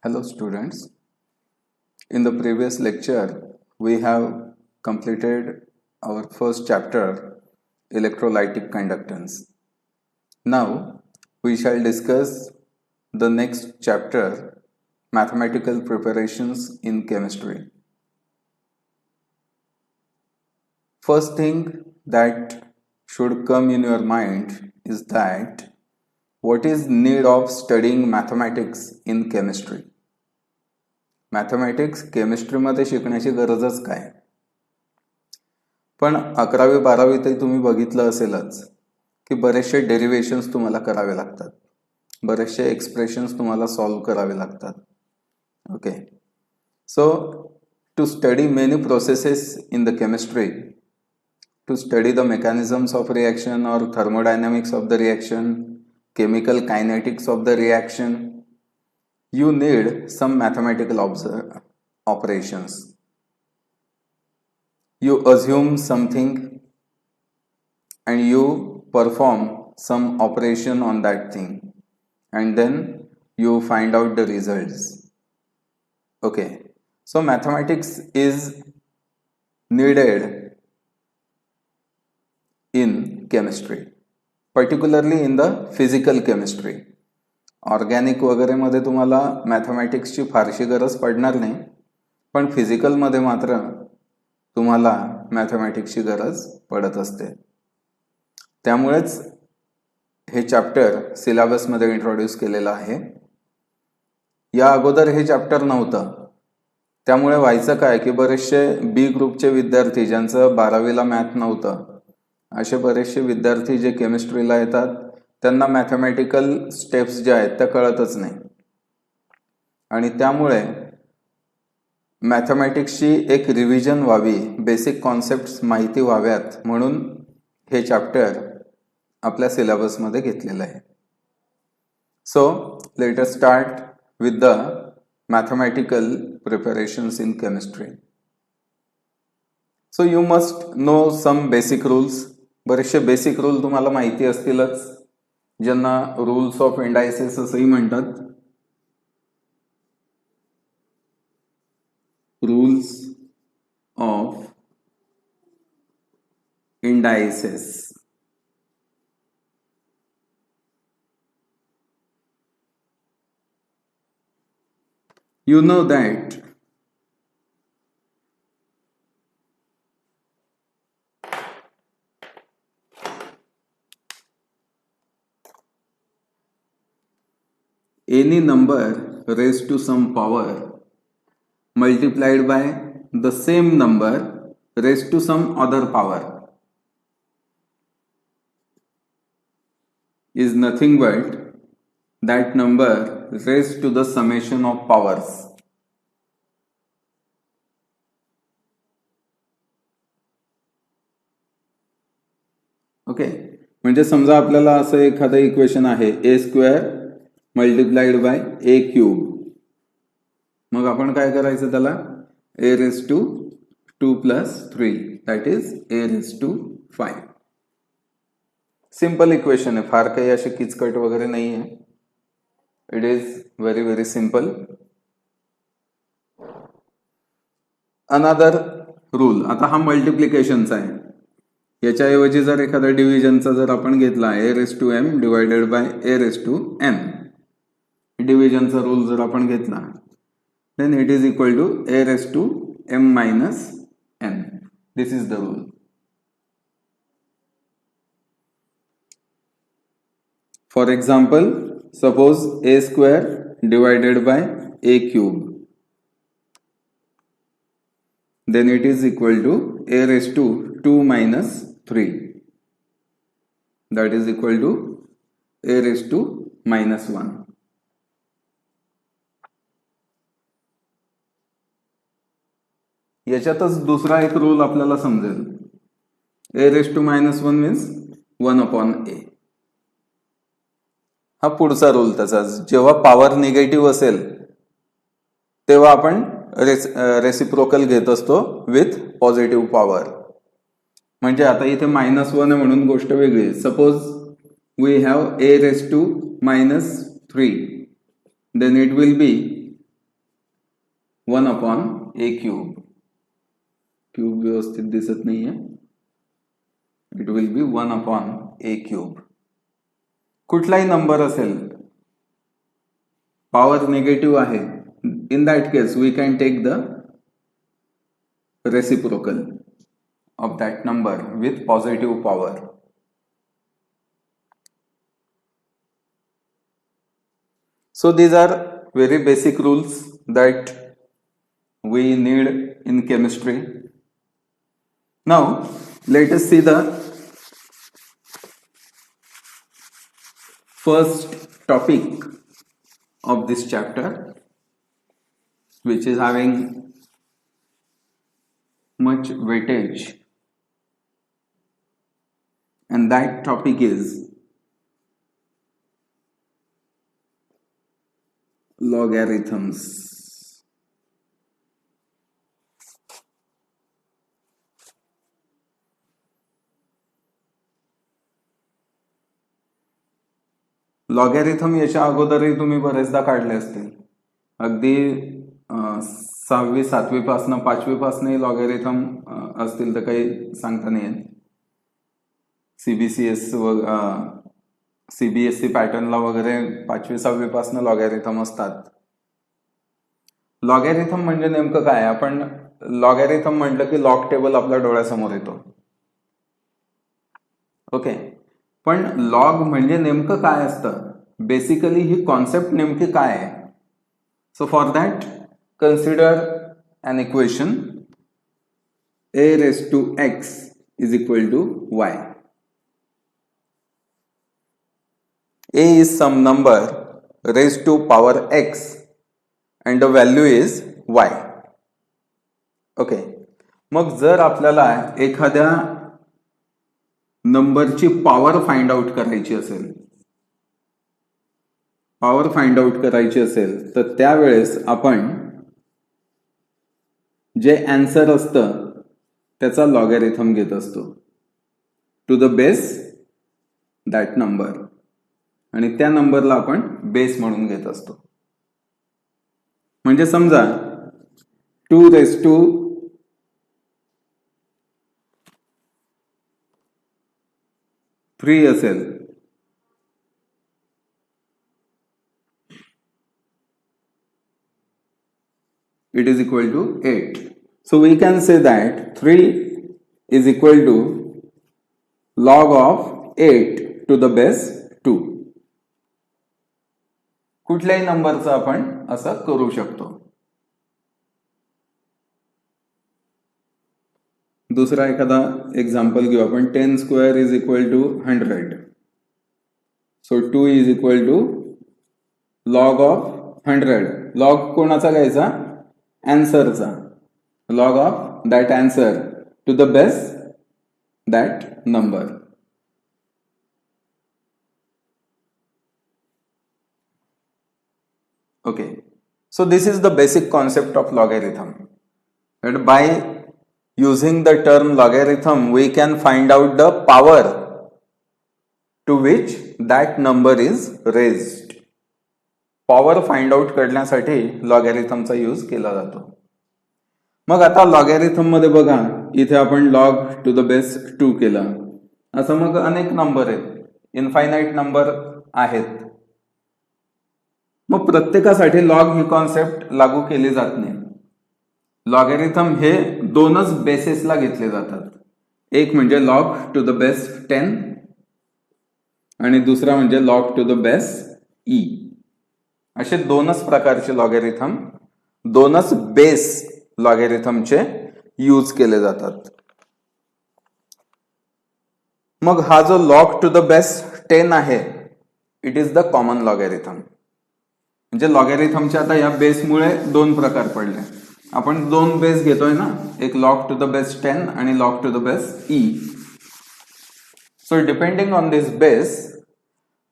Hello students, in the previous lecture we have completed our first chapter, electrolytic conductance. Now we shall discuss the next chapter, mathematical preparations in chemistry. First thing that should come in your mind is that what is need of studying mathematics in chemistry? Mathematics केमिस्ट्रीमध्ये शिकण्याची गरजच काय? पण 11वी 12वी तुम्ही बघितलं असेलच की बरेचसे डेरिव्हेशन्स तुम्हाला करावे लागतात, बरेचसे एक्सप्रेशन्स तुम्हाला सॉल्व करावे लागतात. Okay, so to study many processes in the chemistry, to study the mechanisms of reaction और thermodynamics of the reaction, chemical kinetics of the reaction, you need some mathematical operations. You assume something and you perform some operation on that thing and then you find out the results. Okay, so mathematics is needed in chemistry, particularly in the physical chemistry. Organic वगैरेमध्ये तुम्हाला मॅथमॅटिक्सची फारशी गरज पडणार नाही, पण फिजिकलमध्ये मात्र तुम्हाला मॅथमॅटिक्सची गरज पडत असते. त्यामुळेच हे चॅप्टर सिलेबसमध्ये इंट्रोड्यूस केलेलं आहे. या अगोदर हे चॅप्टर नव्हतं, त्यामुळे व्हायचं काय की बरेचसे बी ग्रुपचे विद्यार्थी ज्यांचं 12वीला मॅथ नव्हतं, असे बरेचसे विद्यार्थी जे केमिस्ट्रीला येतात त्यांना मॅथमॅटिकल स्टेप्स ज्या आहेत त्या कळतच नाही, आणि त्यामुळे मॅथमॅटिक्सची एक रिव्हिजन व्हावी, बेसिक कॉन्सेप्ट्स माहिती व्हाव्यात म्हणून हे चॅप्टर आपल्या सिलेबसमध्ये घेतलेलं आहे. So let us start with the mathematical preparations in chemistry. So you must know some basic rules. बरेचसे बेसिक रूल तुम्हाला माहिती असतीलच, ज्यांना रूल्स ऑफ इंडायसेस असंही म्हणतात. Rules of indices. You know that any number raised to some power multiplied by the same number raised to some other power is nothing but that number raised to the summation of powers. Okay, म्हणजे समजा आपल्याला असं एखादं equation आहे A square multiplied by A cube. मग आपण काय करायचं त्याला? A raise to 2 + 3 that is A raise to 5. Simple equation आहे, फार काही असे किचकट वगैरे नाही आहे. It is very very simple. Another rule, आता हा मल्टिप्लिकेशनचा आहे, याच्याऐवजी जर एखादा डिव्हिजनचा जर आपण घेतला A raise to M divided by A raise to N, डिव्हिजनचा रूल जर आपण घेतला, then it is equal to A raise to M minus N. This is the rule. For example, suppose A square divided by A cube, then it is equal to a raised to 2 minus 3, that is equal to a raised to minus 1. याच्यातच दुसरा एक rule आपल्याला समजेल. a raised to minus 1 means 1/a. हा पुढचा rule त्याचा. जेव्हा power negative असेल तेव्हा आपण रेसिप्रोकल घेत असतो विथ पॉझिटिव्ह पॉवर. म्हणजे आता इथे -1 आहे म्हणून गोष्ट वेगळी. Suppose we have a raised to -3, then it will be 1 upon a cube. Cube व्यवस्थित दिसत नाहीये. It will be 1 upon a cube. कुठलाही नंबर असेल, पॉवर निगेटिव्ह आहे, in that case we can take the reciprocal of that number with positive power. So these are very basic rules that we need in chemistry. Now let us see the first topic of this chapter, which is having much weightage, and that topic is logarithms. Logarithm याच्या अगोदरही तुम्ही बरेचदा काढले असतील. अगदी 6वी 7वी पासून 5वी पासूनही logarithm असतील तर काही सांगता नाही येत. सीबीएसई पॅटर्नला वगैरे 5वी 6वी पासून लॉगॅरिथम असतात. लॉगॅरिथम म्हणजे नेमकं काय? आपण लॉगॅरिथम म्हटलं की लॉग टेबल आपल्या डोळ्यासमोर येतो. ओके, पण लॉग म्हणजे नेमकं काय असतं? बेसिकली ही कॉन्सेप्ट नेमकी काय आहे? So for that consider an equation a raised to x is equal to y. A is some number raised to power x and the value is y. Okay, मग जर आपल्याला एखाद्या नंबरची पॉवर फाइंड आउट करायची असेल, तर त्यावेळेस आपण जे आन्सर असतं त्याचा लॉगॅरिथम घेत असतो to the base that number, आणि त्या नंबरला आपण बेस म्हणून घेत असतो. म्हणजे समजा 2 raised to 3 असेल, it is equal to 8. So we can say that 3 is equal to log of 8 to the base 2. कुठल्याही नंबरचं आपण असं करू शकतो. दुसरा एखादा एक्झाम्पल घेऊ आपण. 10 square is equal to 100. So 2 is equal to log of 100. log कोणाचा घ्यायचा? आन्सरचा. log of that answer to the base that number. Okay, so this is the basic concept of logarithm, and by using the term logarithm we can find out the power to which that number is raised. Power find out करण्यासाठी लॉगॅरिथमचा use केला जातो. मग आता logarithm मध्ये बघा, इथे आपण log to the base 2 केला. असं मग अनेक नंबर आहेत, इनफायनाइट नंबर आहेत. मग प्रत्येकासाठी लॉग ही कॉन्सेप्ट लागू केली जात नाही. लॉगॅरिथम हे 2च बेसिसला घेतले जातात. एक म्हणजे लॉग टू द बेस 10 आणि दुसरा म्हणजे log to the base E. असे 2च प्रकारचे लॉगॅरिथम, 2च बेस लॉगॅरिथमचे यूज केले जातात. मग हा जो लॉग टू द बेस 10 आहे, it is the common logarithm. म्हणजे लॉगॅरिथमचे आता या बेसमुळे 2 प्रकार पडले. आपण 2 बेस घेतोय ना, एक लॉग टू द बेस 10 आणि log to the base E. So depending on this base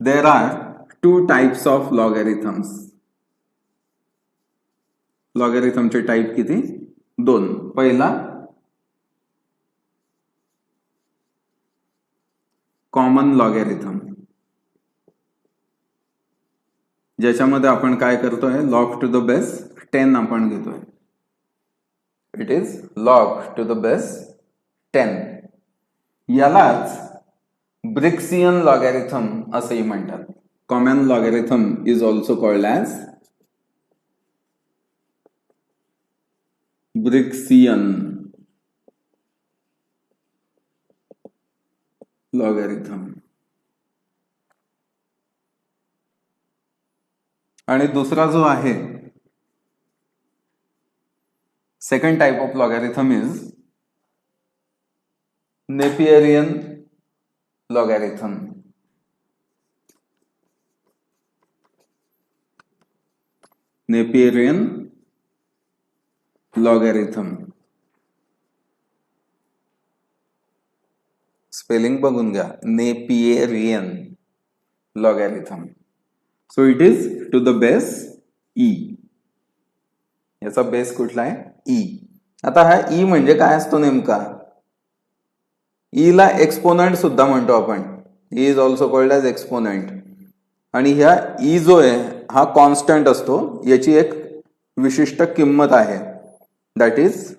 there are 2 types of logarithms. लॉगॅरिथमचे टाइप किती? 2. पहिला कॉमन लॉगॅरिथम, ज्याच्यामध्ये आपण काय करतोय, लॉग टू द बेस 10 आपण घेतोय. It is log to the base 10. यालाच ब्रिक्सियन लॉगॅरिथम असंही म्हणतात. Common logarithm is also called as Briggsian logarithm. आणि दुसरा जो आहे second type of logarithm is Napierian logarithm. Napierian logarithm spelling बघून घ्या, Napierian logarithm. So it is to the base E. याचा बेस कुठला आहे? ई. आता हा ई म्हणजे काय असतो नेमका? ई ला एक्सपोनंट सुद्धा म्हणतो आपण. E is also called as exponent. आणि ह्या ई जो आहे हा कॉन्स्टंट असतो. याची एक विशिष्ट किंमत आहे, that is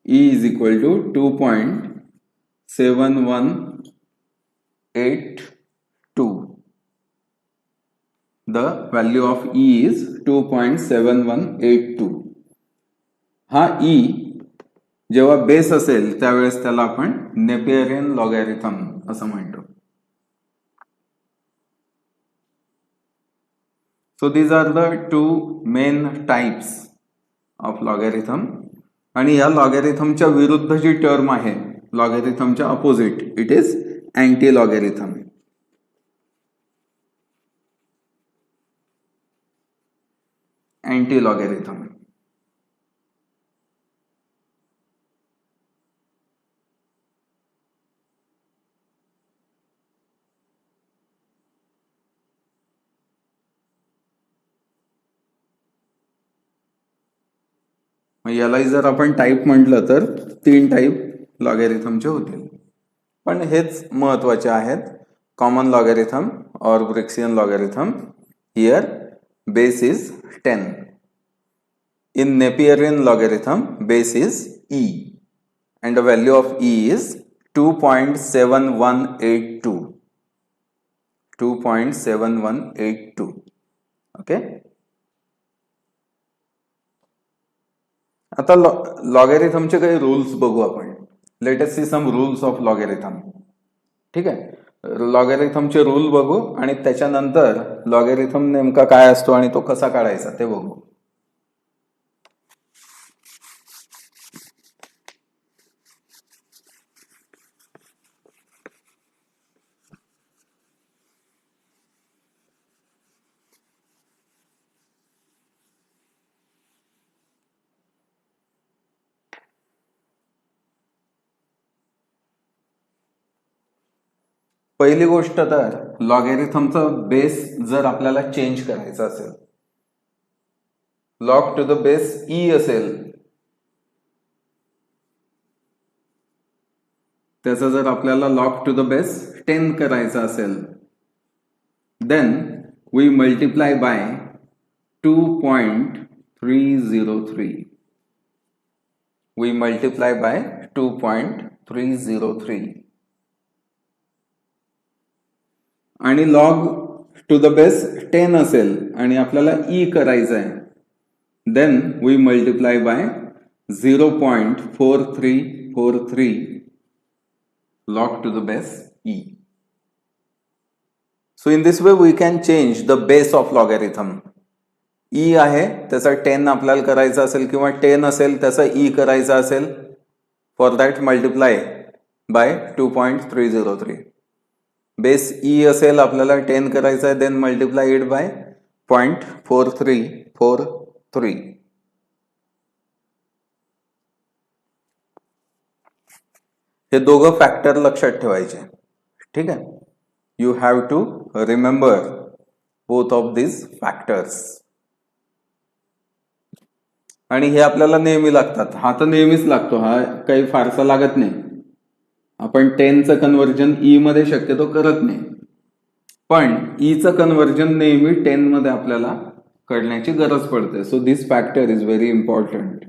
E is equal to 2.7182. The value of E is 2.7182. हा E जेव्हा बेस असेल त्यावेळेस त्याला आपण नेपियरियन लॉगॅरिथम असं म्हणतो. So these are the two main types of logarithm. आणि या लॉगॅरिथमच्या विरुद्ध जी टर्म आहे, लॉगॅरिथमच्या opposite, it is anti logarithm. Anti logarithm. याला जर आपण टाईप म्हटलं तर 3 टाईप लॉगॅरिथमचे होतील. पण हेच महत्वाचे आहेत. कॉमन लॉगॅरिथम और Briggsian logarithm. Here base is 10. In Napierian logarithm base is E and the value of E is 2.7182. 2.7182. Okay. आता लॉगॅरिथमचे काही रूल्स बघू आपण. Let us see some rules of logarithm. ठीक आहे. लॉगॅरिथमचे रूल बघू आणि त्याच्यानंतर लॉगॅरिथम नेमका काय असतो आणि तो कसा काढायचा ते बघू. पहिली गोष्ट तर लॉगॅरिथमचा बेस जर आपल्याला चेंज करायचा असेल, log to the base E असेल, त्याचा जर आपल्याला लॉग टू द बेस 10 करायचा असेल, then we multiply by 2.303. We multiply by 2.303. आणि लॉग टू द बेस 10 असेल आणि आपल्याला ई करायचं आहे, then we multiply by 0.4343 log to the base e. So in this way we can change the base of logarithm. e आहे त्याचा 10 आपल्याला करायचा असेल किंवा 10 असेल त्याचा e करायचा असेल, for that multiply by 2.303. Base e असेल आपल्याला 10 करायचा आहे, देन मल्टिप्लाय इट बाय 0.4343. हे दोघं फॅक्टर लक्षात ठेवायचे. ठीक आहे. You have to remember both of this factors. आणि हे आपल्याला नेहमी लागतात. हा तर नेहमीच लागतो, हा काही फारसा लागत नाही. आपण 10चं कन्व्हर्जन ई मध्ये शक्यतो करत नाही, पण ईचं कन्व्हर्जन नेहमी 10 मध्ये आपल्याला करण्याची गरज पडते. So this factor is very important.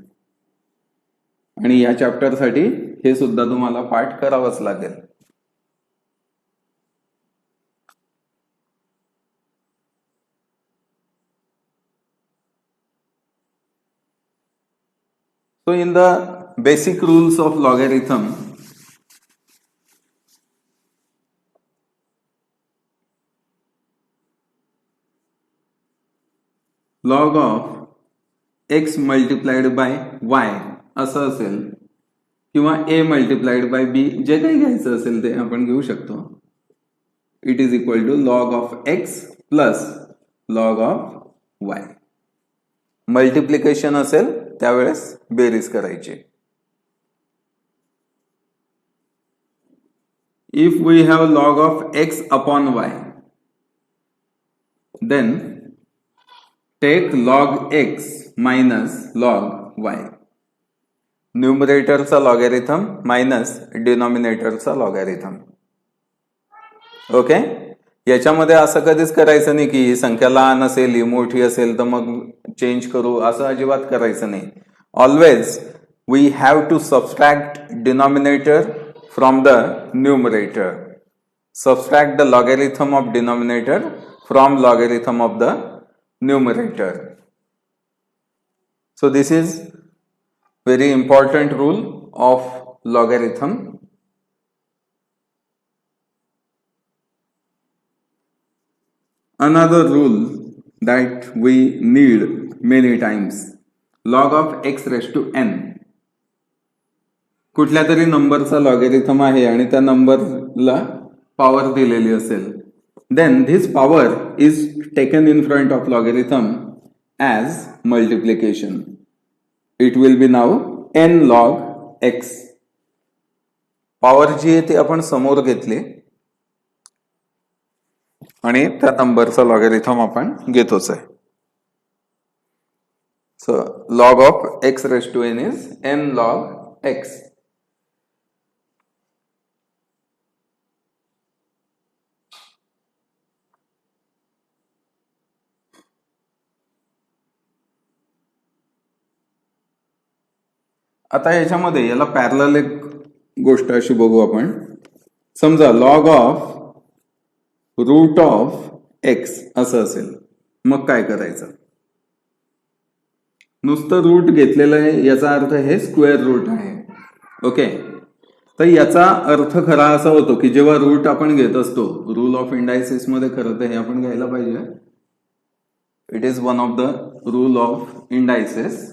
आणि या चॅप्टरसाठी हे सुद्धा तुम्हाला पाठ करावंच लागेल. So in the basic rules of logarithm, log of x multiplied by y असं असेल किंवा a multiplied by b, जे काही घ्यायचं असेल ते आपण घेऊ शकतो. It is equal to log of x plus log of y. Multiplication असेल त्यावेळेस बेरीज करायची. If we have log of x upon y, then take log x minus log y. न्यूमरेटरचा लॉगॅरिथम मायनस डिनॉमिनेटरचा लॉगॅरिथम. ओके, याच्यामध्ये असं कधीच करायचं नाही की ही संख्या लहान असेल ही मोठी असेल तर मग चेंज करू, असं अजिबात करायचं नाही. Always we have to subtract denominator from the numerator. Subtract the logarithm of denominator from logarithm of the numerator. So this is very important rule of logarithm. Another rule that we need many times, log of x raised to n. कुठल्या तरी नंबरचा logarithm आहे आणि त्या नंबरला power दिलेली असेल, then this power is taken in front of logarithm as multiplication. It will be now n log x. Power जी आहे ती आपण समोर घेतली आणि त्या नंबरचा लॉगॅरिथम आपण घेतोच आहे. So log of x raised to n is n log x. आता याच्यामध्ये याला पॅरलल एक गोष्ट अशी बघू आपण. समजा log of root of x असं असेल, मग काय करायचं? नुसतं रूट घेतलेलं आहे याचा अर्थ हे स्क्वेअर रूट आहे. ओके, तर याचा अर्थ खरा असा होतो की जेव्हा रूट आपण घेत असतो, रूल ऑफ इंडायसिस मध्ये खरं तर हे आपण घ्यायला पाहिजे. It is one of the rule of indices.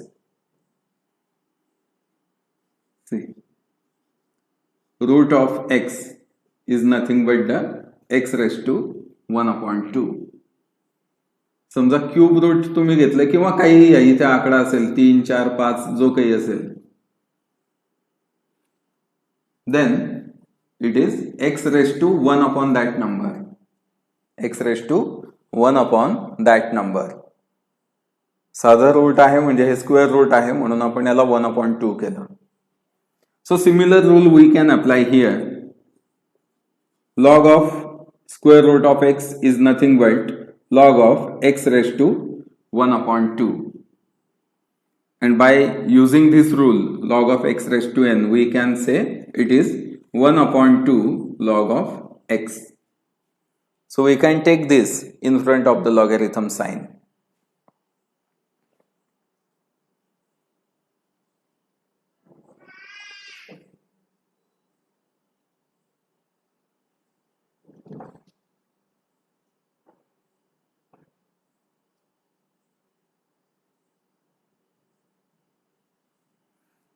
See, root of x is nothing but the x raised to 1 upon 2. समजा क्यूब रूट तुम्ही घेतलं किंवा काही इथे आकडा असेल 3, 4, 5 जो काही असेल, then it is x raised to 1 upon that number. x raised to 1 upon that number. साधा रूट आहे म्हणजे हे स्क्वेअर रूट आहे म्हणून आपण याला 1 upon 2 केलं. So similar rule we can apply here. Log of square root of x is nothing but log of x raised to 1 upon 2. And by using this rule, log of x raised to n, we can say it is 1 upon 2 log of x. So we can take this in front of the logarithm sign.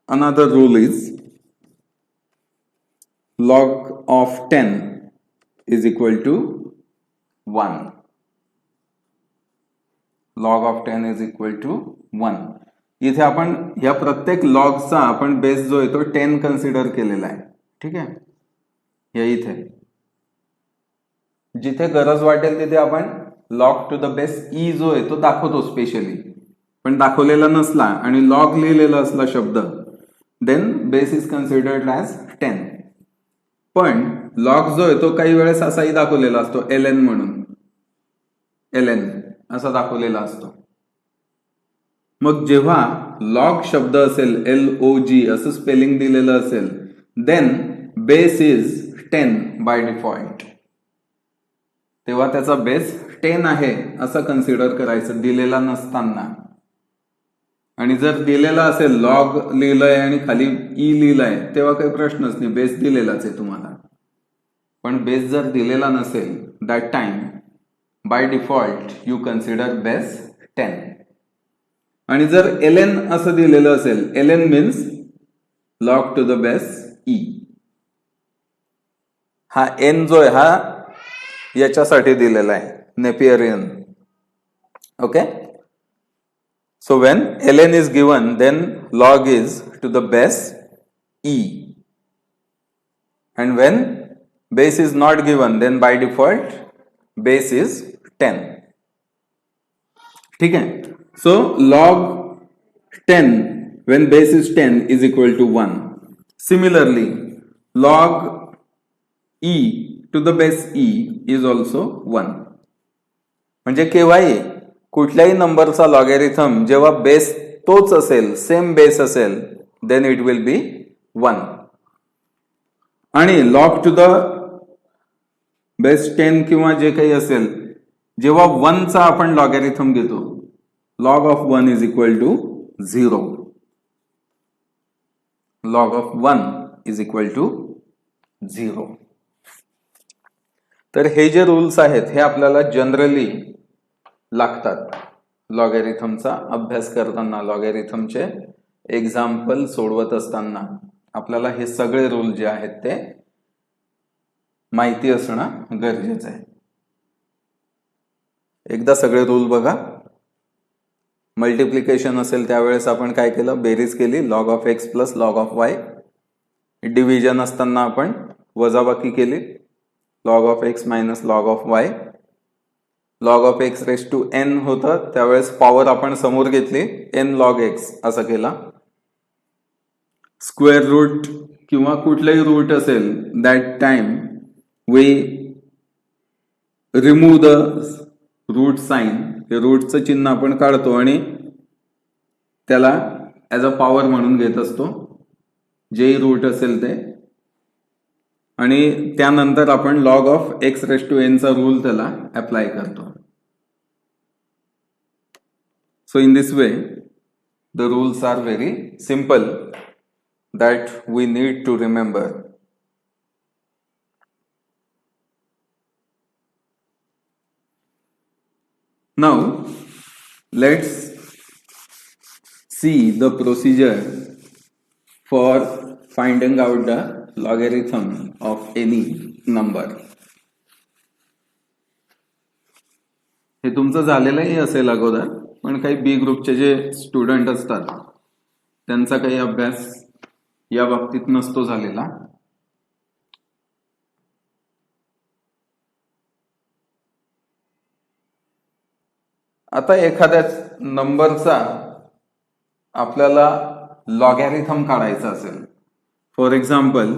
Another rule is log of 10 is equal to 1. Log of 10 is equal to 1. इथे आपण या प्रत्येक लॉगचा आपण base जो आहे तो 10 consider केलेला आहे. ठीक आहे, या इथे जिथे गरज वाटेल तिथे आपण log to the base E जो आहे तो दाखवतो स्पेशली. पण दाखवलेला नसला आणि लॉग लिहिलेला असला शब्द, then base is considered as 10. पण लॉग जो आहे तो काही वेळेस असाही दाखवलेला असतो ln म्हणून, ln असा दाखवलेला असतो. मग जेव्हा लॉग शब्द असेल LOG असं स्पेलिंग दिलेलं असेल then base is 10 by default, तेव्हा त्याचा बेस 10 आहे असं कन्सिडर करायचं दिलेला नसताना. आणि जर दिलेला असेल लॉग लिहिलंय आणि खाली ई लिहिलंय तेव्हा काही प्रश्नच नाही, बेस दिलेलाच आहे तुम्हाला. पण बेस जर दिलेला नसेल that time by default you consider base 10. आणि जर ln असं दिलेलं असेल, ln means log to the base E. हा n जो आहे हा याच्यासाठी दिलेला आहे Napierian. Okay, so when ln is given then log is to the base e, and when base is not given then by default base is 10. ठीक है, so log 10 when base is 10 is equal to 1. Similarly log e to the base e is also 1. म्हणजे केव्हाही कुठल्याही नंबरचा logarithm जेव्हा base तोच असेल, same base असेल, देन इट विल बी 1. आणि लॉग टू द बेस 10 किंवा जे काही असेल, जेव्हा 1 चा आपण लॉगॅरिथम घेतो, log of 1 is equal to 0. Log of 1 is equal to 0. तर हे जे रूल्स आहेत हे आपल्याला जनरली लागतात लॉगॅरिथमचा अभ्यास करताना, लॉगॅरिथमचे एक्झाम्पल सोडवत असताना आपल्याला हे सगळे रूल जे आहेत ते माहिती असणं गरजेचं आहे. एकदा सगळे रूल बघा. मल्टिप्लिकेशन असेल त्यावेळेस आपण काय केलं, बेरीज केली, log of x plus log of y. Division असताना आपण वजाबाकी केली, log of x minus log of y. Log of x raise to n होतं त्यावेळेस पॉवर आपण समोर घेतली, एन लॉग एक्स असं केला. स्क्वेअर रूट किंवा कुठलाही रूट असेल that time we remove the root sign. हे रूटचं चिन्ह आपण काढतो आणि त्याला ऍज अ पॉवर म्हणून घेत असतो, जेही रूट असेल ते. आणि त्यानंतर आपण log of x raise to n चा रूल त्याला अप्लाय करतो. So in this way the rules are very simple that we need to remember. Now let's see the procedure for finding out the logarithm of any number. हे तुमचं झालेलंही असेल अगोदर, पण काही बी ग्रुपचे जे स्टुडंट असतात त्यांचा काही अभ्यास या बाबतीत नसतो झालेला. आता एखाद्या नंबरचा आपल्याला लॉगॅरिथम काढायचा असेल, फॉर एक्झाम्पल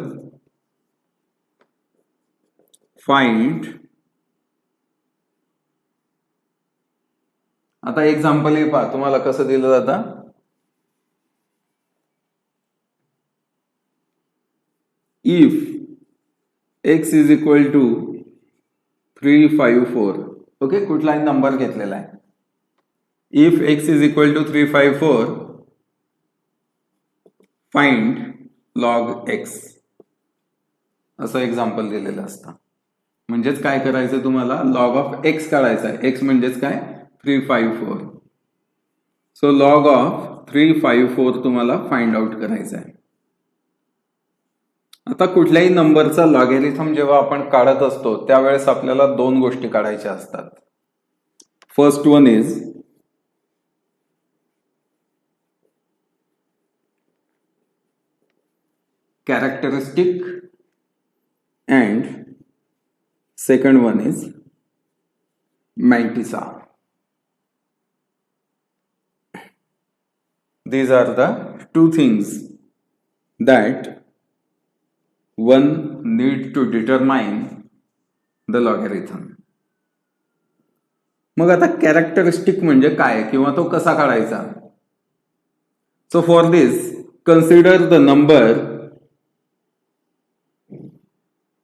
फाइंड, आता एक्झाम्पल हे पहा तुम्हाला कसं दिलं जातं. If x is equal to 354, okay, कुठलाही नंबर घेतलेला आहे. If x is equal to 354 find log x असं एक्झाम्पल दिलेलं असतं. म्हणजेच काय करायचं तुम्हाला, लॉग ऑफ x काढायचा आहे. x म्हणजेच काय, 354. सो लॉग ऑफ 354 तुम्हाला फाइंड आउट करायचा आहे. आता कुठल्याही नंबरचा लॉगॅरिथम जेव्हा आपण काढत असतो त्यावेळेस आपल्याला दोन गोष्टी काढायच्या असतात. First one is characteristic and second one is mantissa. These are the two things that one need to determine the logarithm. मग आता कॅरेक्टरिस्टिक म्हणजे काय किंवा तो कसा काढायचा, So for this, consider the number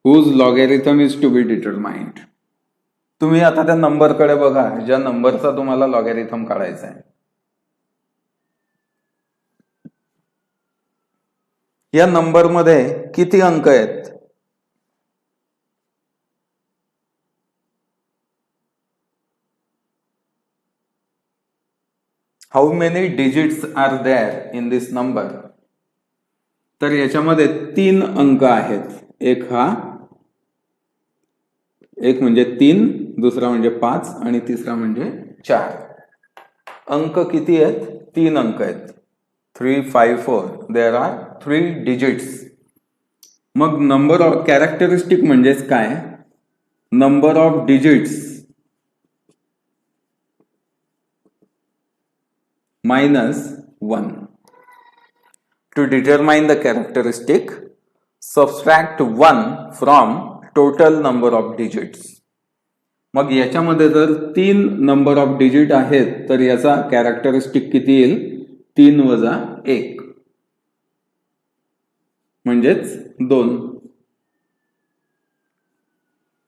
whose logarithm is to be determined. तुम्ही आता त्या नंबरकडे बघा ज्या नंबरचा तुम्हाला लॉगॅरिथम काढायचा आहे. या नंबरमध्ये किती अंक आहेत? How many digits are there in this number? तर याच्यामध्ये 3 अंक आहेत. एक म्हणजे 3, दुसरा म्हणजे 5 आणि तिसरा म्हणजे 4. अंक किती आहेत? 3 अंक आहेत. 3, 5, 4. There are 3 digits. मग नंबर ऑफ कॅरेक्टरिस्टिक म्हणजेच काय? Number of digits minus 1. To determine the characteristic, subtract 1 from total number of digits. मग याच्यामध्ये जर 3 नंबर ऑफ डिजिट आहेत तर याचा कॅरेक्टरिस्टिक किती येईल? 3 वजा 1 म्हणजेच 2.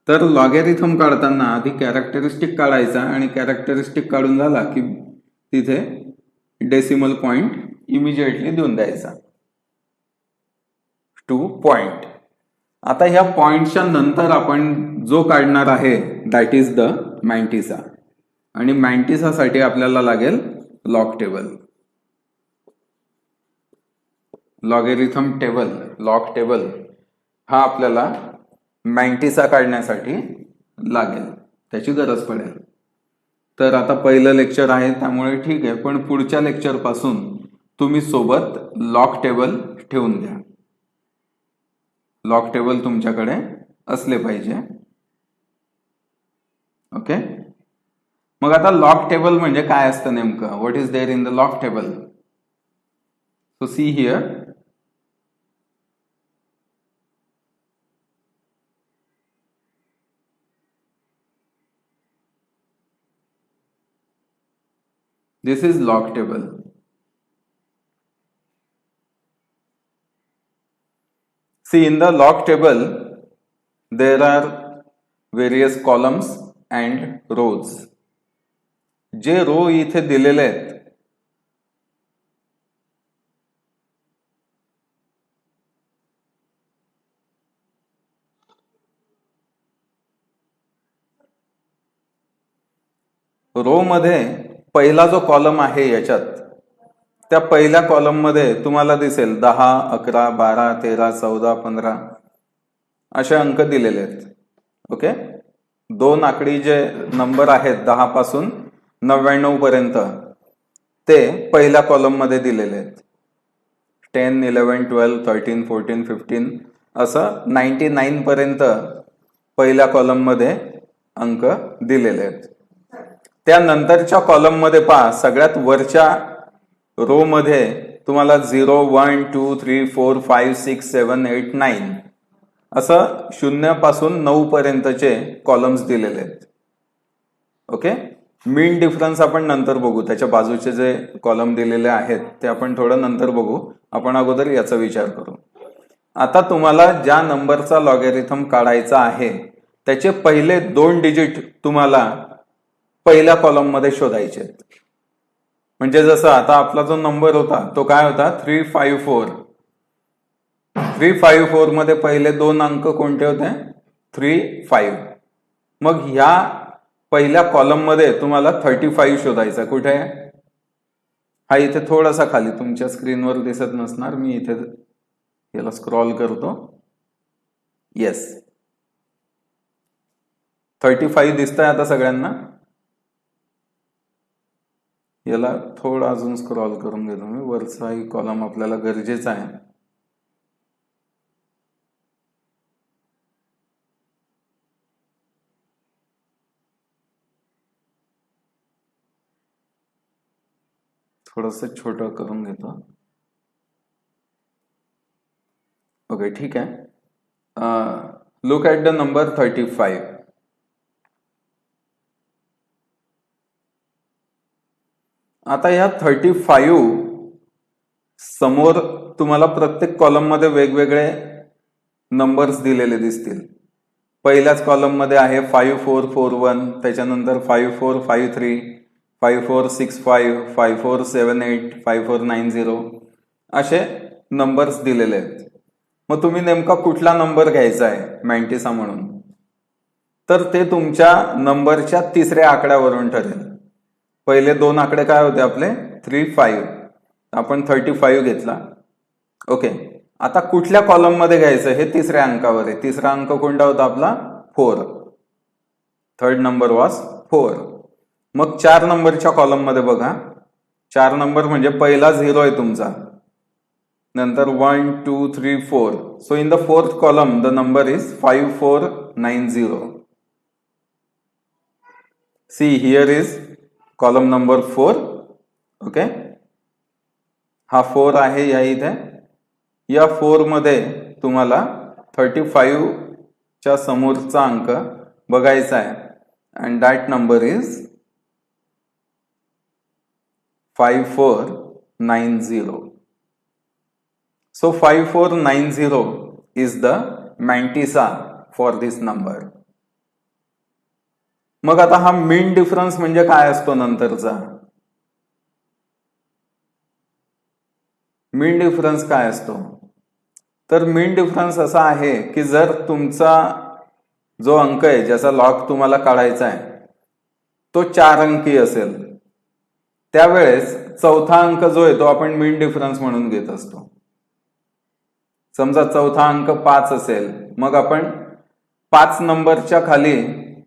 तर लॉगॅरिथम काढताना आधी कॅरेक्टरिस्टिक काढायचा आणि कॅरेक्टरिस्टिक काढून झाला की तिथे डेसिमल पॉइंट इमिजिएटली देऊन द्यायचा. 2 पॉइंट. आता ह्या पॉइंटच्या नंतर आपण जो काढणार आहे दॅट इज द मॅन्टिसा. आणि मॅन्टिसासाठी आपल्याला लागेल log table. Logarithm table, log table हा आपल्याला मॅन्टिसा काढण्यासाठी लागेल, त्याची गरज पडेल. तर आता पहिलं लेक्चर आहे त्यामुळे ठीक आहे, पण पुढच्या लेक्चर पासून तुम्ही सोबत लॉग टेबल ठेवून द्या. लॉग टेबल तुमच्याकडे असले पाहिजे. ओके. मग आता लॉग टेबल म्हणजे काय असतं नेमकं? What is there in the log table? So see here. This is log table. See, in the log table, there are various columns and rows. जे रो इथे दिलेले आहेत रो मध्ये पहिला जो कॉलम आहे याच्यात, त्या पहिल्या कॉलम मध्ये तुम्हाला दिसेल 10, 11, 12, 13, 14, 15 असे अंक दिलेले आहेत. ओके. 2 आकडी जे नंबर आहेत 10 पासून 99 पर्यंत ते पहिल्या कॉलम मध्ये दिलेले आहेत. 10, 11, 12, 13, 14, 15 असं 99 पर्यंत पहिल्या कॉलम मध्ये अंक दिलेले आहेत. त्यानंतरच्या कॉलम मध्ये पहा, सगळ्यात वरच्या रो मध्ये तुम्हाला 0, 1, 2, 3, 4, 5, 6, 7, 8, 9 असं 0 पासून 9 पर्यंतचे कॉलम्स दिलेले आहेत. ओके. मीन डिफरन्स आपण नंतर बघू, त्याच्या बाजूचे जे कॉलम दिलेले आहेत ते आपण थोडं नंतर बघू. आपण अगोदर याचा विचार करू. आता तुम्हाला ज्या नंबरचा लॉगॅरिथम काढायचा आहे त्याचे पहिले 2 डिजिट तुम्हाला पहिल्या कॉलम मध्ये शोधायचे. म्हणजे जसं आता आपला जो नंबर होता तो काय होता? 354. 354 मध्ये पहिले 2 अंक कोणते होते? 3, 5. मग ह्या पहिल्या कॉलम मध्ये तुम्हाला 35 शोधायचा. कुठे? हा इथे थोडासा खाली तुमच्या स्क्रीनवर दिसत नसणार, मी इथे याला स्क्रॉल करतो. येस, 35 दिसतंय आता सगळ्यांना. याला थोडं अजून स्क्रॉल करून घेतो मी. वरचाही कॉलम आपल्याला गरजेचा आहे. थोडंसं छोटं करून घेतो. ओके, ठीक आहे. Look at the number 35. आता या 35 समोर तुम्हाला प्रत्येक कॉलममध्ये वेगवेगळे नंबर्स दिलेले दिसतील. पहिल्याच कॉलममध्ये आहे 5441, त्याच्यानंतर 5453, 5465, 5478, 5490 असे नंबर्स दिलेले आहेत. मग तुम्ही नेमका कुठला नंबर घ्यायचा आहे मॅन्टिसा म्हणून, तर ते तुमच्या नंबरच्या तिसऱ्या आकड्यावरून ठरेल. पहिले दोन आकडे काय होते आपले 35, आपण 35 घेतला. ओके, आता कुठल्या कॉलम मध्ये घ्यायचं हे तिसऱ्या अंकावर आहे. तिसरा अंक कोणता होता आपला 4. Third number was 4. मग 4 नंबरच्या कॉलम मध्ये बघा, 4 नंबर म्हणजे पहिला 0 आहे तुमचा, नंतर 1 2 3 4. So in the fourth column the number is 5490. See here is column number 4. Okay, हा 4 आहे या इथे. या 4 मध्ये तुम्हाला 35 च्या समोरचा अंक बघायचा आहे and that number is 5490. So 5490 is the mantissa for this number. मग आता हा मीन डिफरन्स म्हणजे काय असतो नंतरचा? मीन डिफरन्स काय असतो? तर मीन डिफरन्स असा आहे की जर तुमचा जो अंक आहे ज्याचा लॉग तुम्हाला काढायचा आहे तो 4 अंकी असेल, त्यावेळेस चौथा अंक जो आहे तो आपण मीन डिफरन्स म्हणून घेत असतो. समजा चौथा अंक 5 असेल, मग आपण 5 नंबरच्या खाली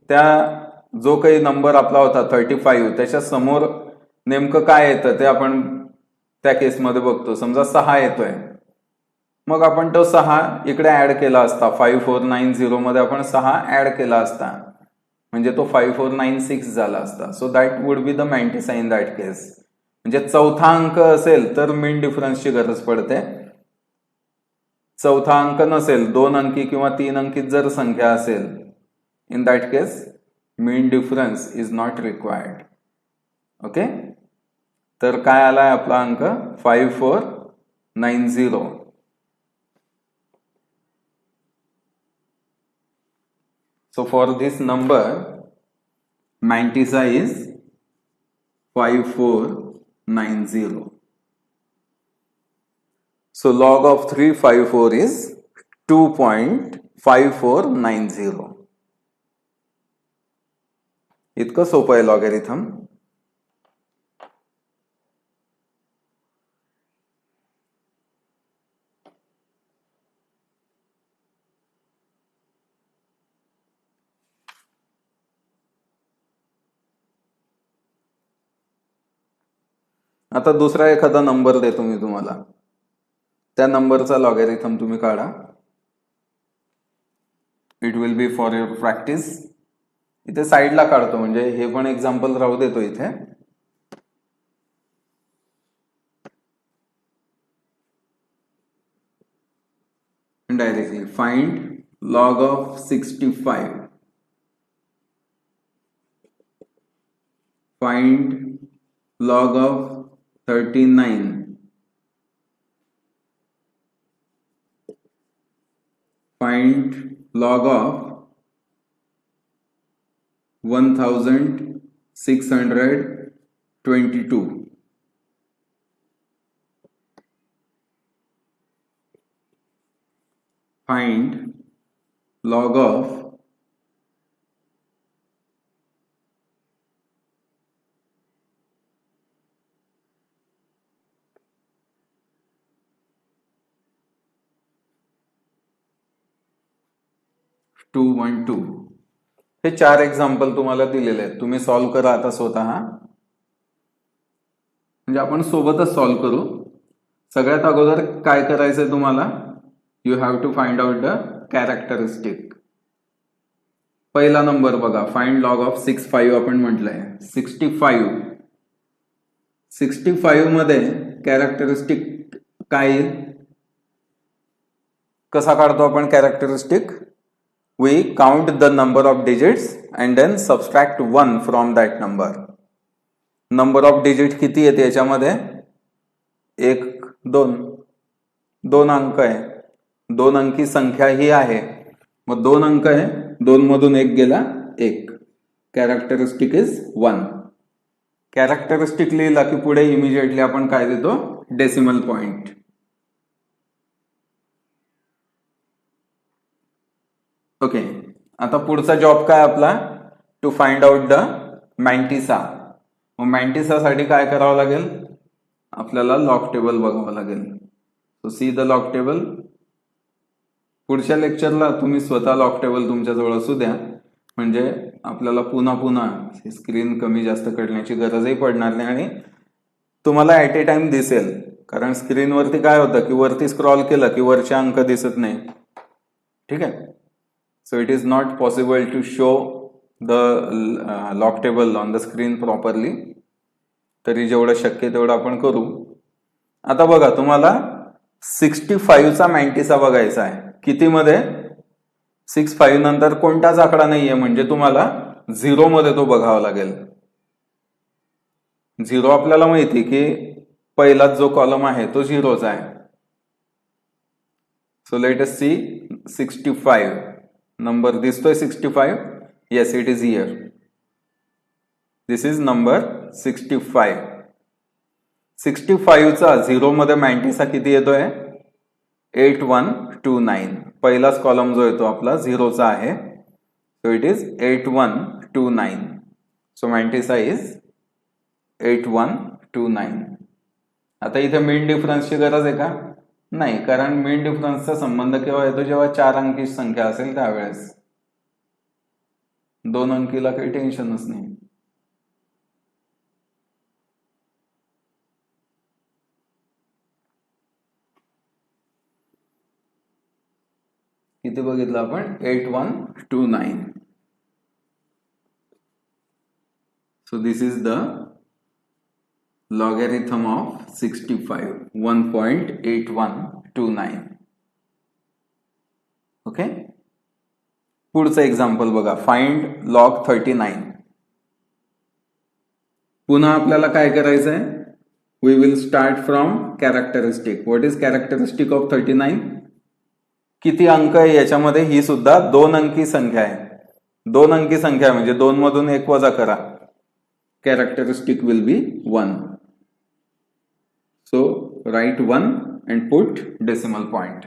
त्या जो काही नंबर आपला होता 35 त्याच्या समोर नेमकं काय येतं ते आपण त्या केसमध्ये बघतो. समजा 6 येतोय, मग आपण तो 6 इकडे ऍड केला असता. 5490 मध्ये आपण 6 ऍड केला असता, म्हणजे तो 5496 झाला असता. So that would be the mantissa in that case. म्हणजे चौथा अंक असेल तर मीन डिफरन्सची गरज पडते. चौथा अंक नसेल, 2 अंकी किंवा 3 अंकित जर संख्या असेल, in that case mean difference is not required. Okay, तर काय आलाय आपला अंक 5490. So for this number, mantissa is 5490. So log of 354 is 2.5490. इतकं सोपं आहे लॉगॅरिथम. आता दुसरा एखादा नंबर देतो मी तुम्हाला, त्या नंबरचा लॉगॅरिथम तुम्ही काढा. It will B for your practice. इथे साईडला काढतो, म्हणजे हे पण एक्झाम्पल राहू देतो इथे. Directly find log of 65. Find log of 39. Find log of 1622. Find log of 212. हे 4 एक्झाम्पल तुम्हाला दिलेले आहेत. तुम्ही सॉल्व्ह करा आता स्वतः, म्हणजे आपण सोबतच सॉल्व्ह करू. सगळ्यात अगोदर काय करायचंय तुम्हाला, you have to find out the characteristic. पहिला नंबर बघा, फाइंड लॉग ऑफ 65 आपण म्हटलंय. 65 मध्ये कॅरेक्टरिस्टिक काय, कसा काढतो आपण characteristic? We count the number of digits and then subtract 1 from that number. Number of digit किती येते याच्यामध्ये? 1 दोन अंक आहे, 2 अंकी संख्या ही आहे, मग 2 अंक आहे, 2 मधून 1 गेला 1. Characteristic is 1. कॅरेक्टरिस्टिक लिहिला की पुढे इमिजिएटली आपण काय देतो, डेसिमल पॉइंट. ओके, आता पुढचा जॉब काय आपला, टू फाइंड आउट द मॅन्टिसा. मग मॅन्टिसासाठी काय करावं लागेल, आपल्याला लॉग टेबल बघावं लागेल. So C the log table. पुढच्या लेक्चरला तुम्ही स्वतः लॉग टेबल तुमच्याजवळ असू द्या, म्हणजे आपल्याला पुन्हा स्क्रीन कमी जास्त करण्याची गरजही पडणार नाही आणि तुम्हाला ऍट ए टाइम दिसेल. कारण स्क्रीनवरती काय होतं की वरती स्क्रॉल केलं की वरचे अंक दिसत नाही. ठीक आहे, so it is not possible to show the log table on the screen properly. तरी जेवढं शक्य तेवढं आपण करू. आता बघा, तुम्हाला 65चा मॅन्टिसा बघायचा आहे. किती मध्ये, 65 नंतर कोणताच आकडा नाहीये, म्हणजे तुम्हाला 0 मध्ये तो बघावा लागेल. 0 आपल्याला माहिती की पहिलाच जो कॉलम आहे तो 0चा आहे. So let us see 65. Number दिसतोय 65? Yes, it is here. This is number 65. 65चा 0 मध्ये मॅन्टिसा किती येतोय, 8129. पहिलाच कॉलम जो येतो आपला 0चा आहे. So it is 8129. So mantissa is 8129. आता इथे मीन डिफरन्सची गरज आहे का, नाही, कारण मीन डिफरन्सचा संबंध केव्हा येतो, जेव्हा 4 अंकी संख्या असेल त्यावेळेस. 2 अंकीला काही टेन्शनच नाही. किती बघितलं आपण, 8129. So this is the logarithm of 65, 1.8129. Okay, पुढचं एक्झाम्पल बघा, फाइंड लॉग 39. पुन्हा आपल्याला काय करायचं आहे, we will start from characteristic. What is characteristic of 39? किती अंक आहे याच्यामध्ये, ही सुद्धा 2 अंकी संख्या आहे. 2 अंकी संख्या म्हणजे 2 मधून 1 वजा करा, characteristic will be 1. So write 1 and put decimal point.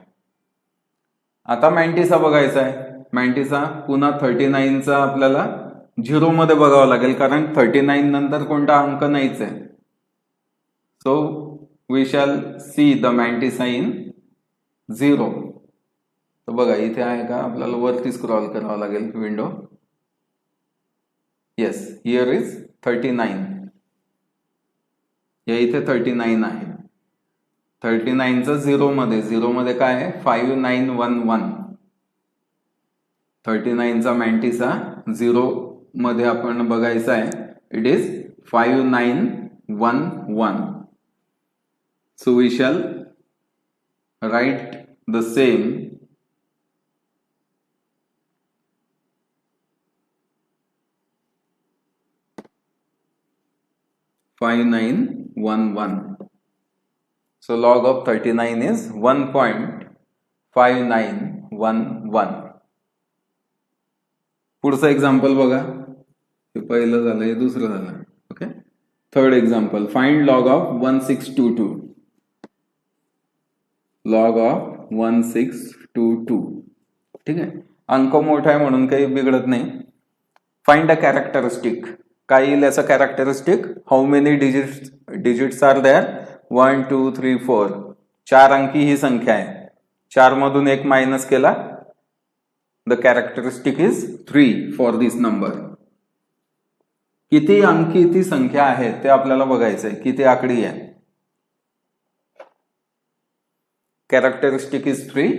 आता मॅन्टिसा बघायचा आहे. मॅन्टिसा पुन्हा 39चा आपल्याला 0 मध्ये बघावं लागेल, कारण 39 नंतर कोणता अंक नाहीच आहे. So we shall see the mantissa in 0. तर बघा इथे आहे का, आपल्याला वरती स्क्रॉल करावं लागेल विंडो. Yes, here is 39. या इथे 39 आहे. 39चा 0 मध्ये काय आहे, 5911. 39चा मॅन्टिसा 0 मध्ये आपण बघायचा आहे, it is 5911. So we shall write the same. (5911). So log of 39 is 1.5911. पुढचं एक्झाम्पल बघा, हे पहिलं झालं, हे दुसरं झालं. Okay, third example, find log of 1622. Log of 1622. ठीक आहे, अंक मोठा आहे म्हणून काही बिघडत नाही. Find a characteristic. काय येईल याचा characteristic, how many digits are there, 1 2 3 4. 4 अंकी ही संख्या आहे. 4 मधून 1 मायनस केला, the characteristic is 3 for this number. किती अंकी ती संख्या आहे ते आपल्याला बघायचंय, किती आकडी आहे. Characteristic is 3.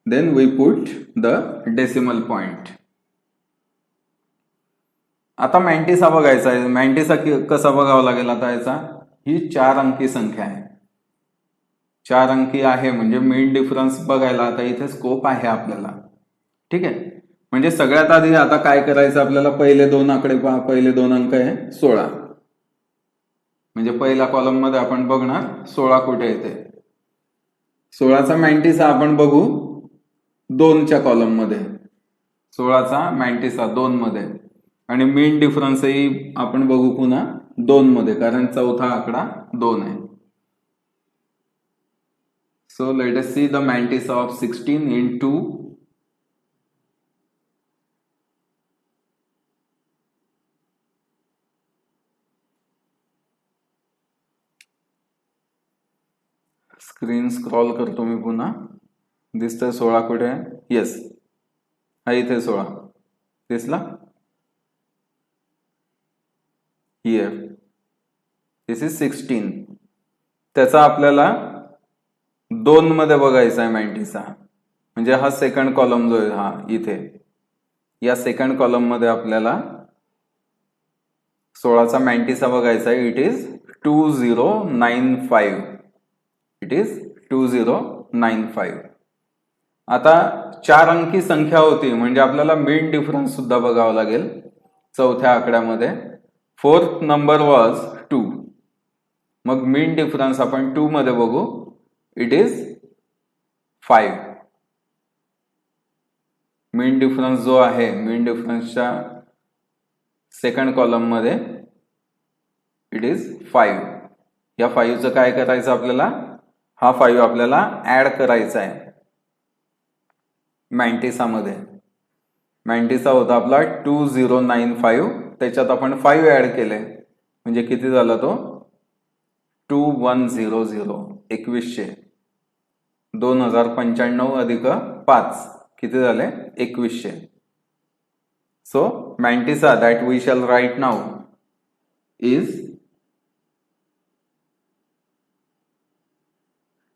Then we put the decimal point. आता मॅन्टिसा बघायचा आहे. मॅन्टिसा कसा बघावा लागेल आता याचा, ही 4 अंकी संख्या आहे. 4 अंकी आहे म्हणजे मीन डिफरन्स बघायला आता इथे स्कोप आहे आपल्याला. ठीक आहे, म्हणजे सगळ्यात आधी आता काय करायचं आपल्याला, पहिले 2 आकडे पहा. पहिले 2 अंक आहे 16. म्हणजे पहिल्या कॉलम मध्ये आपण बघणार 16 कुठे येते. 16चा मॅन्टिसा आपण बघू 2च्या कॉलम मध्ये, 16चा मॅन्टिसा 2 मध्ये, आणि मीन डिफरन्सही आपण बघू पुन्हा 2 मध्ये, कारण चौथा आकडा 2 आहे. So let us see the mantissa of 16 in 2. Screen scroll करतो मी पुन्हा. दिसतंय 16 कुठे आहे? येस, हा इथे 16 दिसला. Here this is 16. त्याचा आपल्याला 2 मध्ये बघायचा आहे मॅन्टिसा, म्हणजे हा सेकंड कॉलम जो आहे हा इथे, या सेकंड कॉलम मध्ये आपल्याला 16चा मॅन्टिसा बघायचा आहे. It is 2095. It is 2095. आता 4 अंकी संख्या होती म्हणजे आपल्याला मीन डिफरन्स सुद्धा बघावा लागेल चौथ्या आकड्यामध्ये. 4th number was 2. मग मीन डिफरन्स आपण 2 मध्ये बघू. It is 5. मीन डिफरन्स जो आहे, मीन डिफरन्सच्या सेकंड कॉलम मध्ये इट इज 5. या 5चं काय करायचं आपल्याला? हा 5 आपल्याला ऍड करायचा आहे मॅन्टिसा मध्ये. मॅन्टिसा होता आपला 2095, त्याच्यात आपण 5 ऍड केले म्हणजे किती झाला तो? 2100. 2100. 2095 अधिक 5 किती झाले? 2100. So mantissa that we shall write now is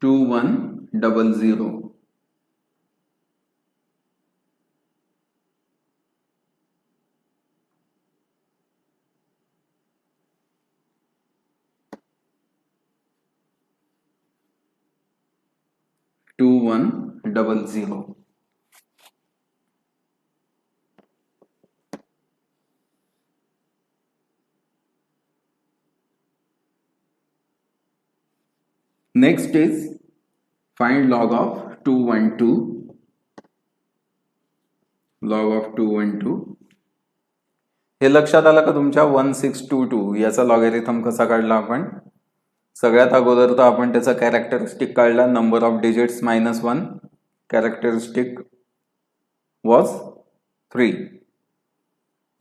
2100. Next is find log of 212. Log of 212. हे लक्षात आलं का तुमच्या? 1622 याचा लॉगॅरिथम कसा काढला आपण? सगळ्यात अगोदर तर आपण त्याचा कॅरेक्टरिस्टिक काढला, number of digits -1. Characteristic was 3.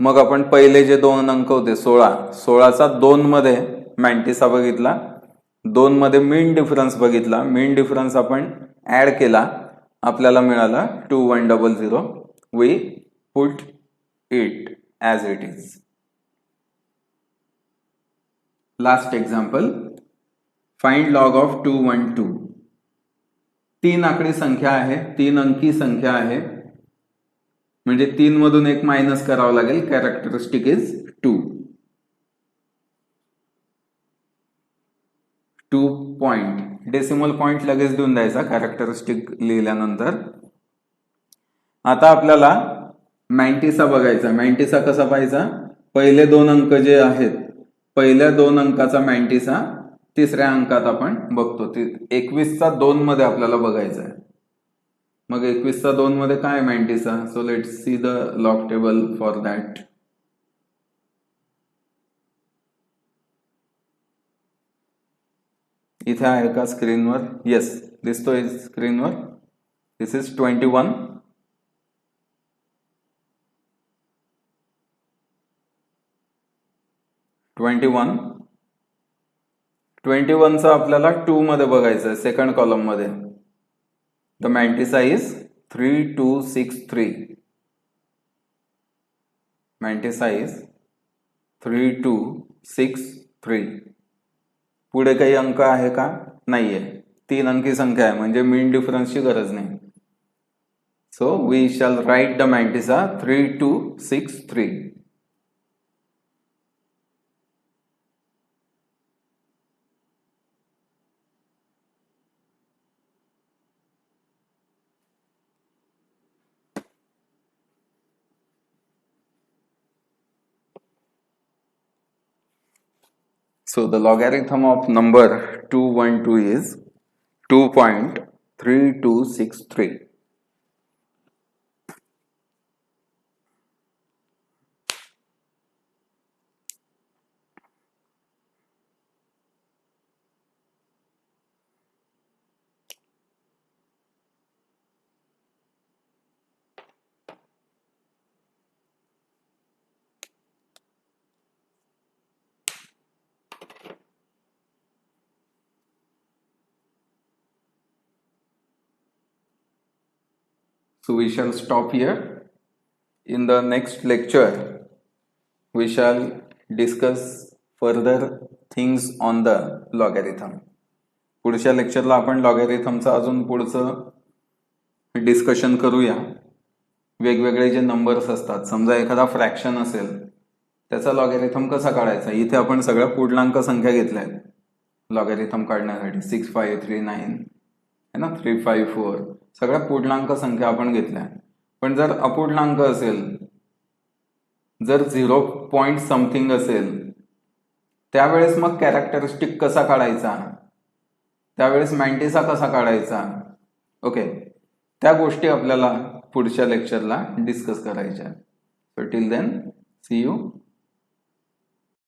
मग आपण पहिले जे 2 अंक होते 16चा 2 मध्ये मॅन्टिसा बघितला, 2 मध्ये मीन डिफरन्स बघितला, मीन डिफरन्स आपण ऍड केला, आपल्याला मिळाला 2100. We put it as it is. Last example, find log of 212. 3 आकडी संख्या आहे, 3 अंकी संख्या आहे, म्हणजे 3 मधून एक मायनस करावं लागेल. Characteristic is 2. 2 point, decimal point लगेच देऊन द्यायचा कॅरेक्टरिस्टिक लिहिल्यानंतर. आता आपल्याला मॅन्टिसा बघायचा. मॅन्टिसा कसा पाहायचा? पहिले 2 अंक जे आहेत, पहिल्या 2 अंकाचा मॅन्टिसा तिसऱ्या अंकात आपण बघतो. 21चा 2 मध्ये आपल्याला बघायचा आहे. मग 21चा 2 मध्ये काय mantissa? So let's see the log table for that. इथे आहे का स्क्रीनवर? येस, दिसतोय स्क्रीनवर. दिस इज 21. 21चा आपल्याला 2 मध्ये बघायचं आहे, सेकंड कॉलम मध्ये. The mantissa is 3263. Mantissa is 3263. पुढे काही अंक आहे का? नाहीये. 3 अंकी संख्या आहे म्हणजे मीन डिफरन्सची गरज नाही. So we shall write the mantissa 3263. So the logarithm of number 212 is 2.3263. So we shall stop here. In the next lecture, we shall discuss further things on the logarithm. पुढच्या लेक्चरला आपण लॉगॅरिथमचं अजून पुढचं डिस्कशन करूया. वेगवेगळे जे नंबर्स असतात, समजा एखादा फ्रॅक्शन असेल त्याचा लॉगॅरिथम कसा काढायचा. इथे आपण सगळ्या पूर्णांक संख्या घेतल्या आहेत लॉगॅरिथम काढण्यासाठी. 6539 है ना, 354 सगळ्या पूर्णांक संख्या आपण घेतल्या. पण जर अपूर्णांक असेल, जर 0 पॉइंट समथिंग असेल, त्यावेळेस मग कॅरेक्टरिस्टिक कसा काढायचा, त्यावेळेस मॅन्टिसा कसा काढायचा. ओके, त्या गोष्टी आपल्याला पुढच्या लेक्चरला डिस्कस करायच्या. So till then see you.